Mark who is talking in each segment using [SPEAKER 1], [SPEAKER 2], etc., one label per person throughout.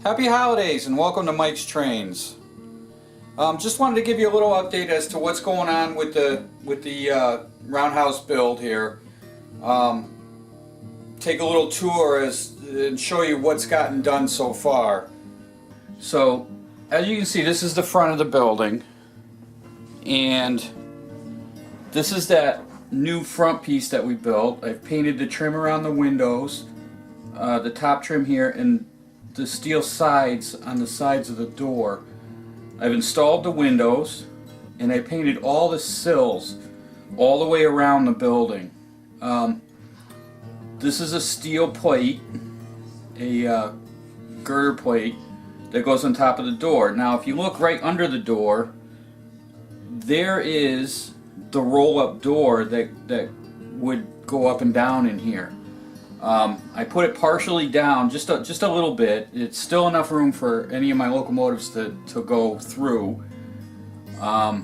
[SPEAKER 1] Happy holidays and welcome to Mike's Trains. Just wanted to give you a little update as to what's going on with the Roundhouse build here. Take a little tour and show you what's gotten done so far. So, as you can see, this is the front of the building, and this is that new front piece that we built. I've painted the trim around the windows, the top trim here, and the steel sides on the sides of the door. I've installed the windows, and I painted all the sills all the way around the building. This is a steel plate, a girder plate that goes on top of the door. Now if you look right under the door, there is the roll-up door that would go up and down in here. I put it partially down, just a little bit. It's still enough room for any of my locomotives to go through. I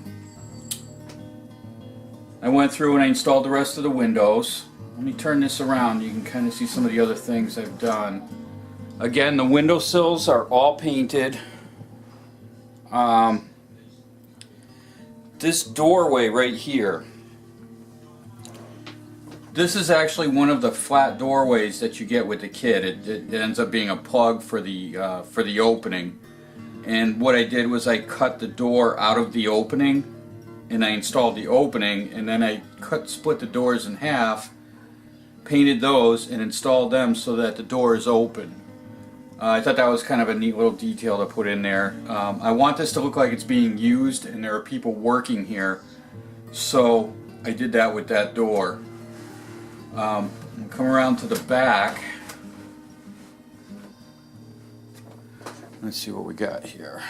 [SPEAKER 1] went through and I installed the rest of the windows. Let me turn this around. You can kind of see some of the other things I've done. Again, the windowsills are all painted. This doorway right here, this is actually one of the flat doorways that you get with the kit. It ends up being a plug for the opening. And what I did was I cut the door out of the opening, and I installed the opening, and then I split the doors in half, painted those, and installed them so that the door is open. I thought that was kind of a neat little detail to put in there. I want this to look like it's being used and there are people working here, so I did that with that door. Come around to the back. Let's see what we got here.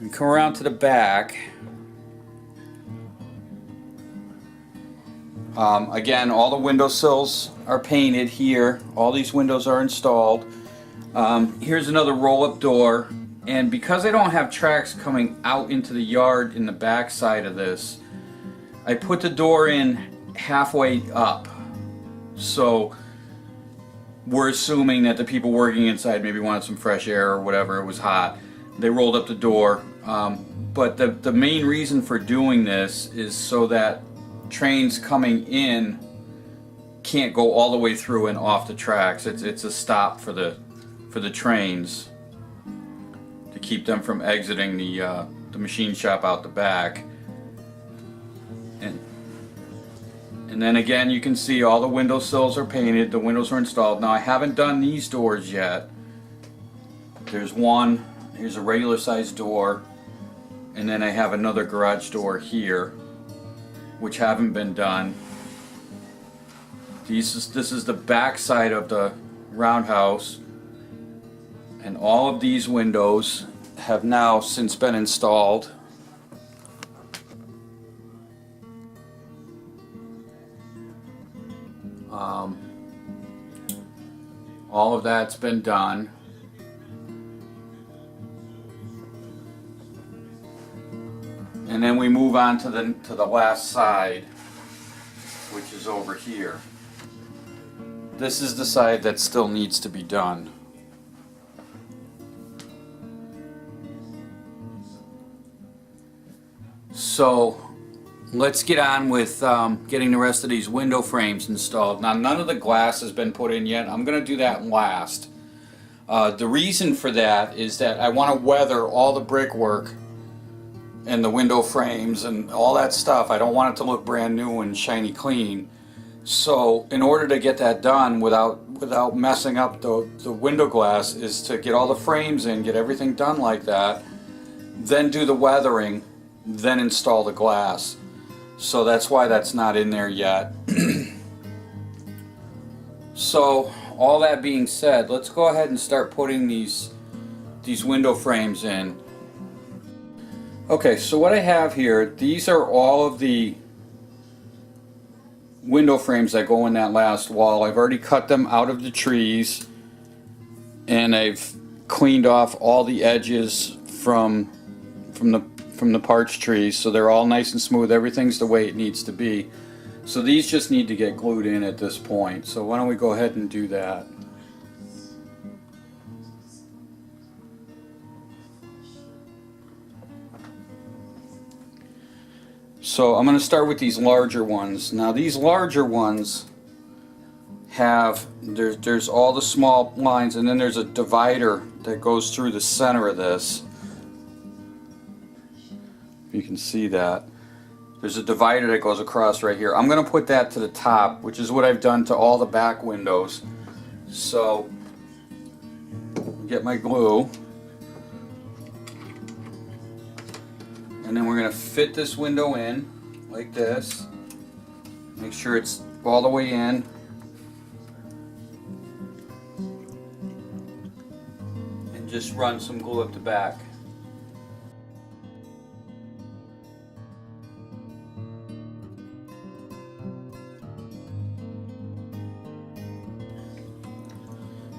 [SPEAKER 1] We come around to the back. Again, all the windowsills are painted here. All these windows are installed. Here's another roll-up door, and because I don't have tracks coming out into the yard in the back side of this, I put the door in halfway up. So we're assuming that the people working inside maybe wanted some fresh air or whatever. It was hot. They rolled up the door. But the main reason for doing this is so that trains coming in can't go all the way through and off the tracks. It's a stop for the trains to keep them from exiting the machine shop out the back. And then again, you can see all the windowsills are painted, the windows are installed. Now I haven't done these doors yet. There's one, here's a regular sized door, and then I have another garage door here, which haven't been done. This is the back side of the Roundhouse, and all of these windows have now since been installed. All of that's been done. And then we move on to the last side, which is over here. This is the side that still needs to be done. So let's get on with getting the rest of these window frames installed. Now, none of the glass has been put in yet. I'm going to do that last. The reason for that is that I want to weather all the brickwork and the window frames and all that stuff. I don't want it to look brand new and shiny clean. So in order to get that done without messing up the window glass, is to get all the frames in, get everything done like that, then do the weathering, then install the glass. So that's why that's not in there yet. So all that being said, let's go ahead and start putting these window frames in. Okay, so what I have here, these are all of the window frames that go in that last wall. I've already cut them out of the trees, and I've cleaned off all the edges from the parched trees, so they're all nice and smooth. Everything's the way it needs to be. So these just need to get glued in at this point. So why don't we go ahead and do that. So I'm going to start with these larger ones. Now these larger ones have, there's all the small lines, and then there's a divider that goes through the center of this. You can see that. There's a divider that goes across right here. I'm going to put that to the top, which is what I've done to all the back windows. So, get my glue. And then we're going to fit this window in like this. Make sure it's all the way in. And just run some glue up the back.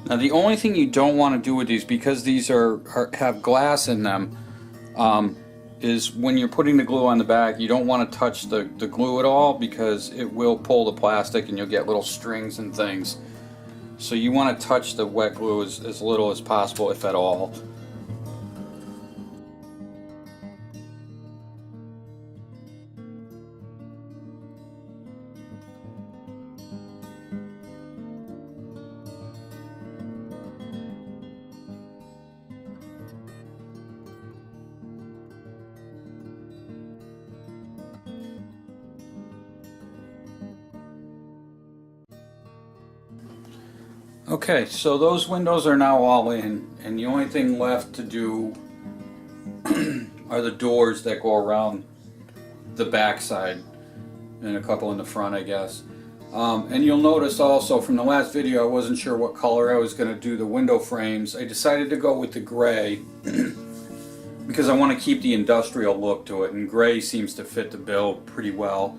[SPEAKER 1] Now the only thing you don't want to do with these, because these have glass in them, is when you're putting the glue on the back, you don't want to touch the glue at all, because it will pull the plastic and you'll get little strings and things. So you want to touch the wet glue as little as possible, if at all. Okay, so those windows are now all in, and the only thing left to do are the doors that go around the back side, and a couple in the front, I guess. And you'll notice also from the last video, I wasn't sure what color I was going to do the window frames. I decided to go with the gray because I want to keep the industrial look to it, and gray seems to fit the bill pretty well.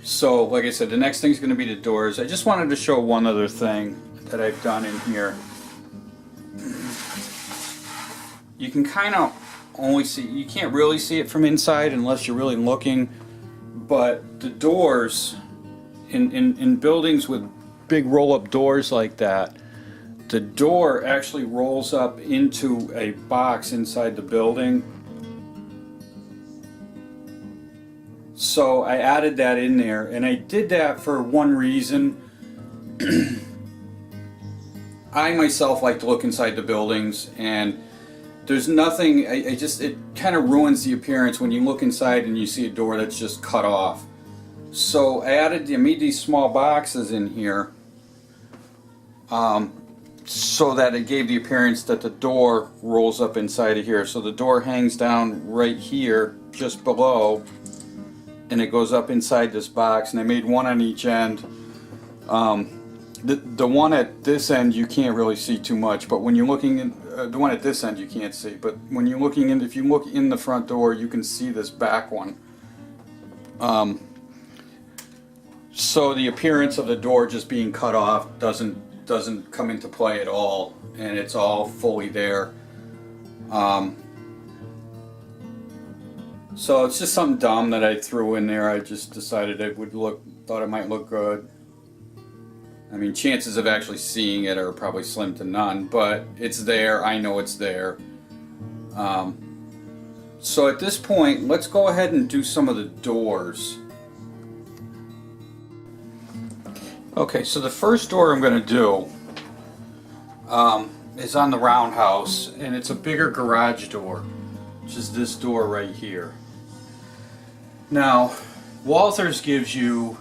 [SPEAKER 1] So, like I said, the next thing is going to be the doors. I just wanted to show one other thing that I've done in here. You can kind of only see, you can't really see it from inside unless you're really looking, but the doors in buildings with big roll-up doors like that, the door actually rolls up into a box inside the building. So I added that in there, and I did that for one reason. I myself like to look inside the buildings, and there's nothing, it kind of ruins the appearance when you look inside and you see a door that's just cut off. So I made these small boxes in here, so that it gave the appearance that the door rolls up inside of here. So the door hangs down right here, just below, and it goes up inside this box, and I made one on each end. The one at this end you can't really see too much, but when you're looking in, the one at this end you can't see, but when you're looking in, if you look in the front door, you can see this back one. So the appearance of the door just being cut off doesn't come into play at all, and it's all fully there. So it's just something dumb that I threw in there. I just decided thought it might look good. I mean, chances of actually seeing it are probably slim to none, but it's there. I know it's there. So at this point, let's go ahead and do some of the doors. Okay, so the first door I'm going to do is on the Roundhouse, and it's a bigger garage door, which is this door right here. Now, Walthers gives you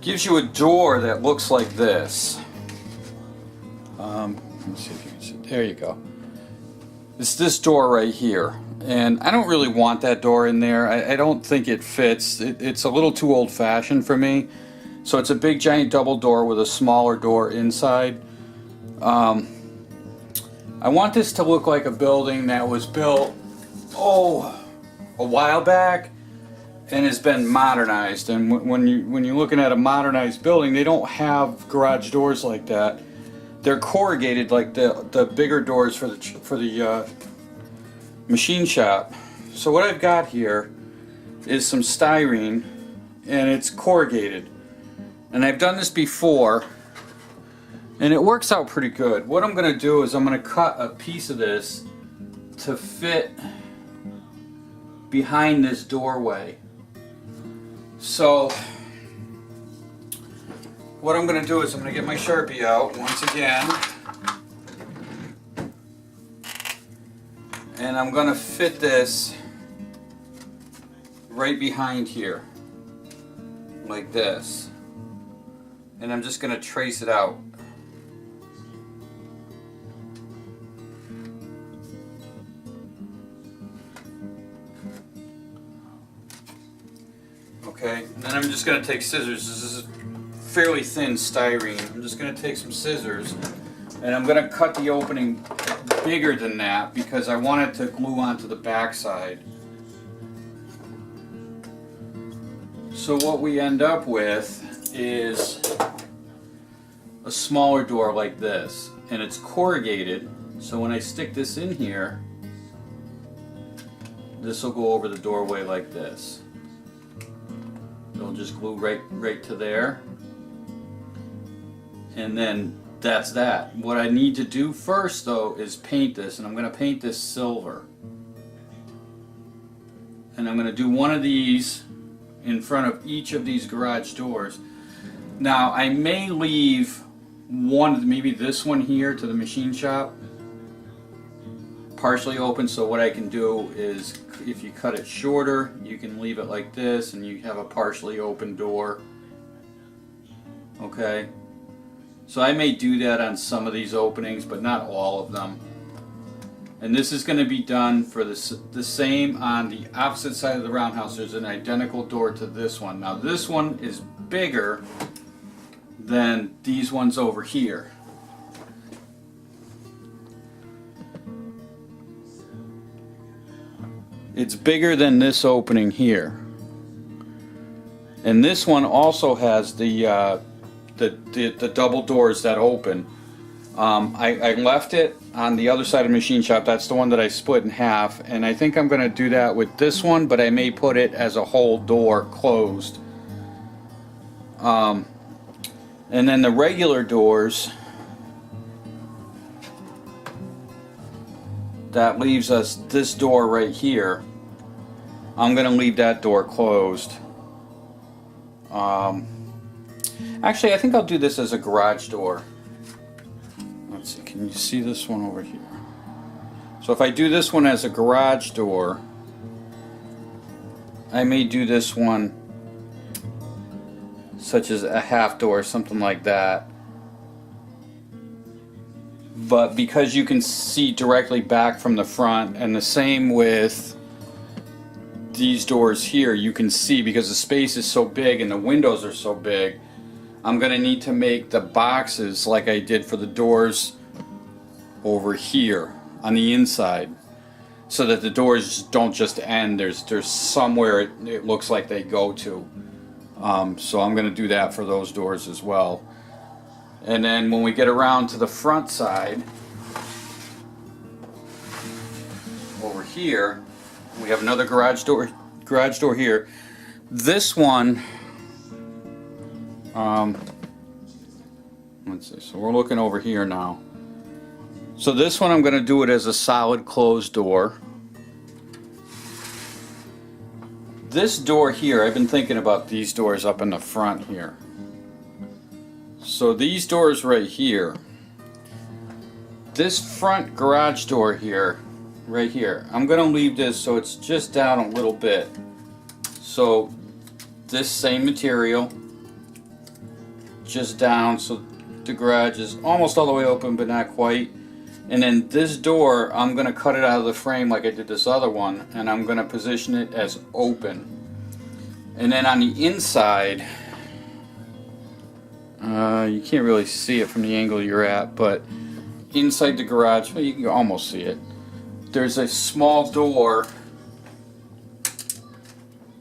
[SPEAKER 1] a door that looks like this. Let me see if you can see. There you go. It's this door right here, and I don't really want that door in there. I don't think it fits. It's a little too old-fashioned for me. So it's a big giant double door with a smaller door inside. I want this to look like a building that was built a while back and has been modernized. And when you're looking at a modernized building, they don't have garage doors like that. They're corrugated like the bigger doors for the machine shop. So what I've got here is some styrene, and it's corrugated. And I've done this before, and it works out pretty good. What I'm going to do is I'm going to cut a piece of this to fit behind this doorway. So what I'm going to do is I'm going to get my Sharpie out once again, and I'm going to fit this right behind here like this, and I'm just going to trace it out. Okay, and then I'm just going to take scissors. This is fairly thin styrene. I'm just going to take some scissors and I'm going to cut the opening bigger than that because I want it to glue onto the back side. So what we end up with is a smaller door like this, and it's corrugated, so when I stick this in here, this will go over the doorway like this. It'll just glue right to there, and then that's that. What I need to do first though is paint this, and I'm going to paint this silver, and I'm going to do one of these in front of each of these garage doors. Now I may leave one, maybe this one here to the machine shop, partially open, so what I can do is if you cut it shorter you can leave it like this and you have a partially open door. Okay, so I may do that on some of these openings but not all of them. And this is going to be done for the same on the opposite side of the roundhouse. There's an identical door to this one. Now this one is bigger than these ones over here. It's bigger than this opening here. And this one also has the double doors that open. I left it on the other side of the machine shop. That's the one that I split in half, and I think I'm going to do that with this one, but I may put it as a whole door closed. And then the regular doors, that leaves us this door right here. I'm going to leave that door closed. Actually, I think I'll do this as a garage door. Let's see, can you see this one over here? So if I do this one as a garage door, I may do this one such as a half door, something like that. But because you can see directly back from the front, and the same with these doors here, you can see because the space is so big and the windows are so big, I'm going to need to make the boxes like I did for the doors over here on the inside, so that the doors don't just end. There's somewhere it looks like they go to. So I'm going to do that for those doors as well. And then when we get around to the front side, over here, we have another garage door here. This one, let's see, so we're looking over here now. So this one I'm going to do it as a solid closed door. This door here, I've been thinking about these doors up in the front here. So these doors right here, this front garage door here, right here, I'm going to leave this so it's just down a little bit. So this same material, just down so the garage is almost all the way open but not quite. And then this door, I'm going to cut it out of the frame like I did this other one, and I'm going to position it as open. And then on the inside, you can't really see it from the angle you're at, but inside the garage, well, you can almost see it. There's a small door,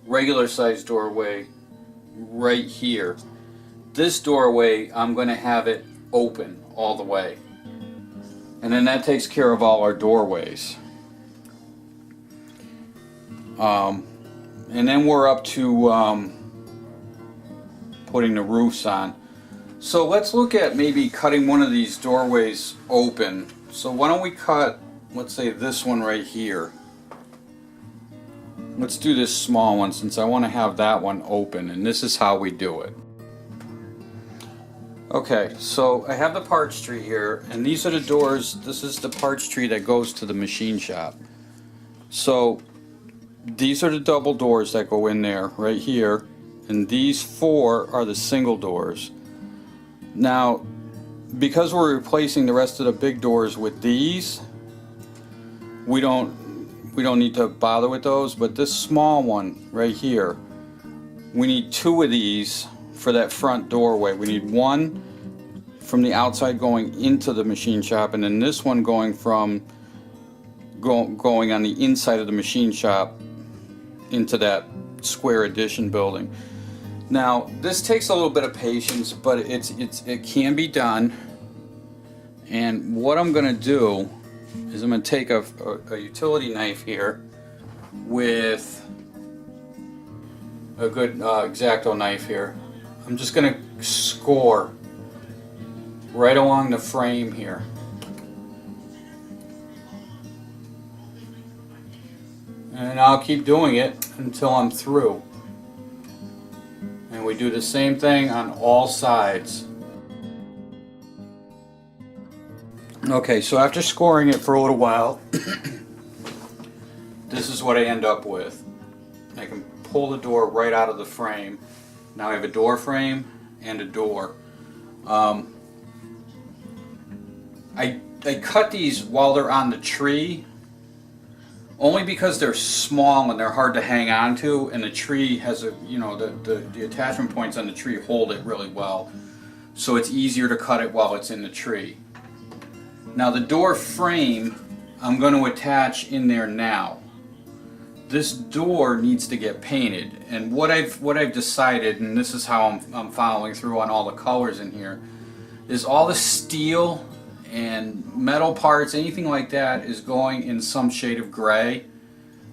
[SPEAKER 1] regular size doorway right here. This doorway, I'm going to have it open all the way. And then that takes care of all our doorways. And then we're up to putting the roofs on. So let's look at maybe cutting one of these doorways open. So why don't we cut let's say this one right here. Let's do this small one since I want to have that one open, and this is how we do it. Okay, so I have the parts tree here, and these are the doors. This is the parts tree that goes to the machine shop. So these are the double doors that go in there right here, and these 4 are the single doors. Now, because we're replacing the rest of the big doors with these, we don't need to bother with those, but this small one right here, we need 2 of these for that front doorway. We need one from the outside going into the machine shop, and then this one going from going on the inside of the machine shop into that square addition building. Now this takes a little bit of patience, but it can be done. And what I'm gonna do is I'm going to take a utility knife here with a good X-Acto knife here. I'm just going to score right along the frame here. And I'll keep doing it until I'm through. And we do the same thing on all sides. Okay, so after scoring it for a little while, this is what I end up with. I can pull the door right out of the frame. Now I have a door frame and a door. I cut these while they're on the tree, only because they're small and they're hard to hang on to, and the tree has a, you know, the attachment points on the tree hold it really well. So it's easier to cut it while it's in the tree. Now the door frame I'm going to attach in there now. This door needs to get painted, and what I've decided, and this is how I'm following through on all the colors in here, is all the steel and metal parts, anything like that, is going in some shade of gray.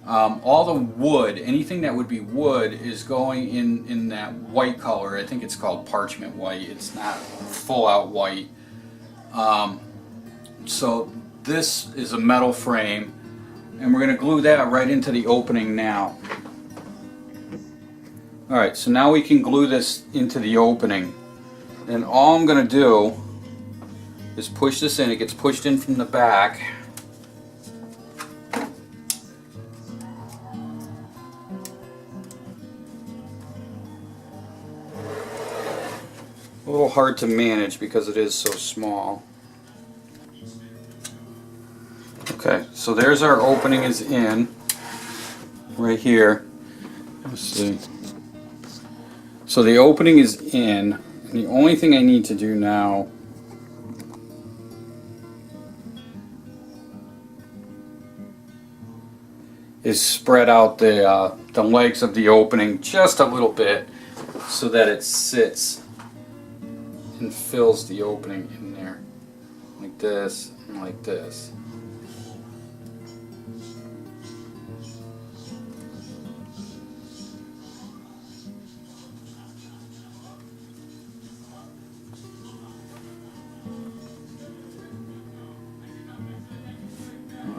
[SPEAKER 1] All the wood, anything that would be wood, is going in that white color. I think it's called parchment white. It's not full out white. So this is a metal frame, and we're going to glue that right into the opening now. Alright, so now we can glue this into the opening, and all I'm going to do is push this in. It gets pushed in from the back. A little hard to manage because it is so small. Okay, so there's our opening is in right here. Let's see. So the opening is in, and the only thing I need to do now is spread out the legs of the opening just a little bit so that it sits and fills the opening in there, like this and like this.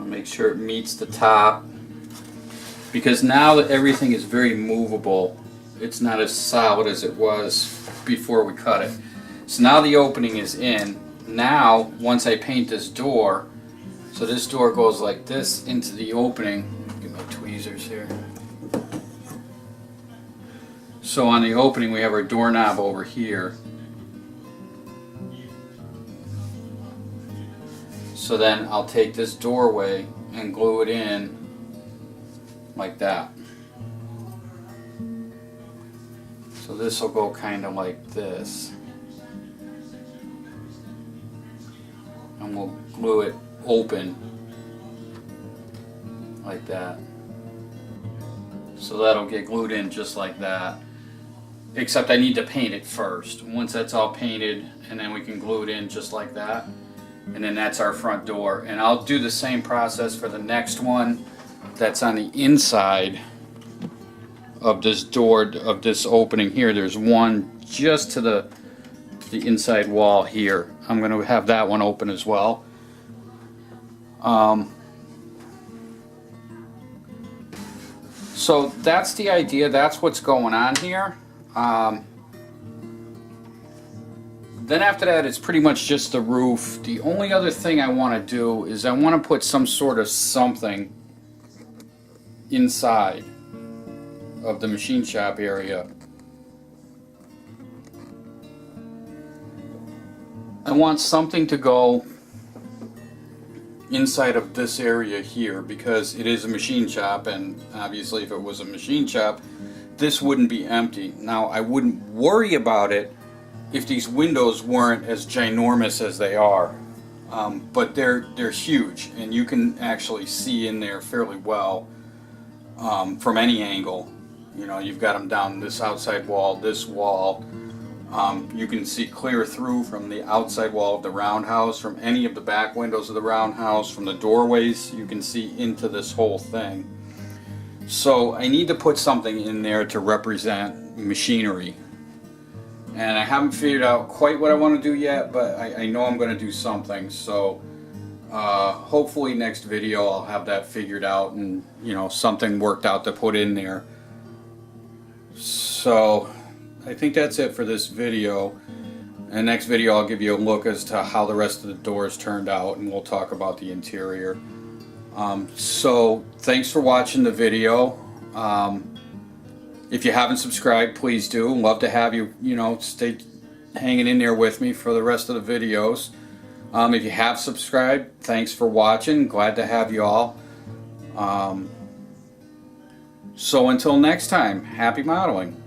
[SPEAKER 1] Make sure it meets the top, because now that everything is very movable, it's not as solid as it was before we cut it. So now the opening is in. Now once I paint this door, so this door goes like this into the opening. Get my tweezers here. So on the opening we have our doorknob over here. So then I'll take this doorway and glue it in like that. So this will go kind of like this. And we'll glue it open like that. So that'll get glued in just like that. Except I need to paint it first. Once that's all painted, and then we can glue it in just like that. And then that's our front door. And I'll do the same process for the next one that's on the inside of this door, of this opening here. There's one just to the inside wall here. I'm going to have that one open as well. So that's the idea, that's what's going on here. Then after that, it's pretty much just the roof. The only other thing I want to do is I want to put some sort of something inside of the machine shop area. I want something to go inside of this area here because it is a machine shop, and obviously if it was a machine shop, this wouldn't be empty. Now I wouldn't worry about it if these windows weren't as ginormous as they are, but they're huge, and you can actually see in there fairly well from any angle. You know, you've got them down this outside wall, this wall. You can see clear through from the outside wall of the Roundhouse, from any of the back windows of the Roundhouse, from the doorways. You can see into this whole thing. So I need to put something in there to represent machinery. And I haven't figured out quite what I want to do yet, but I know I'm going to do something. So hopefully next video I'll have that figured out and, you know, something worked out to put in there. So I think that's it for this video. And next video I'll give you a look as to how the rest of the doors turned out, and we'll talk about the interior. So thanks for watching the video. If you haven't subscribed, please do. Love to have you, you know, stay hanging in there with me for the rest of the videos. If you have subscribed, thanks for watching. Glad to have you all. So until next time, happy modeling.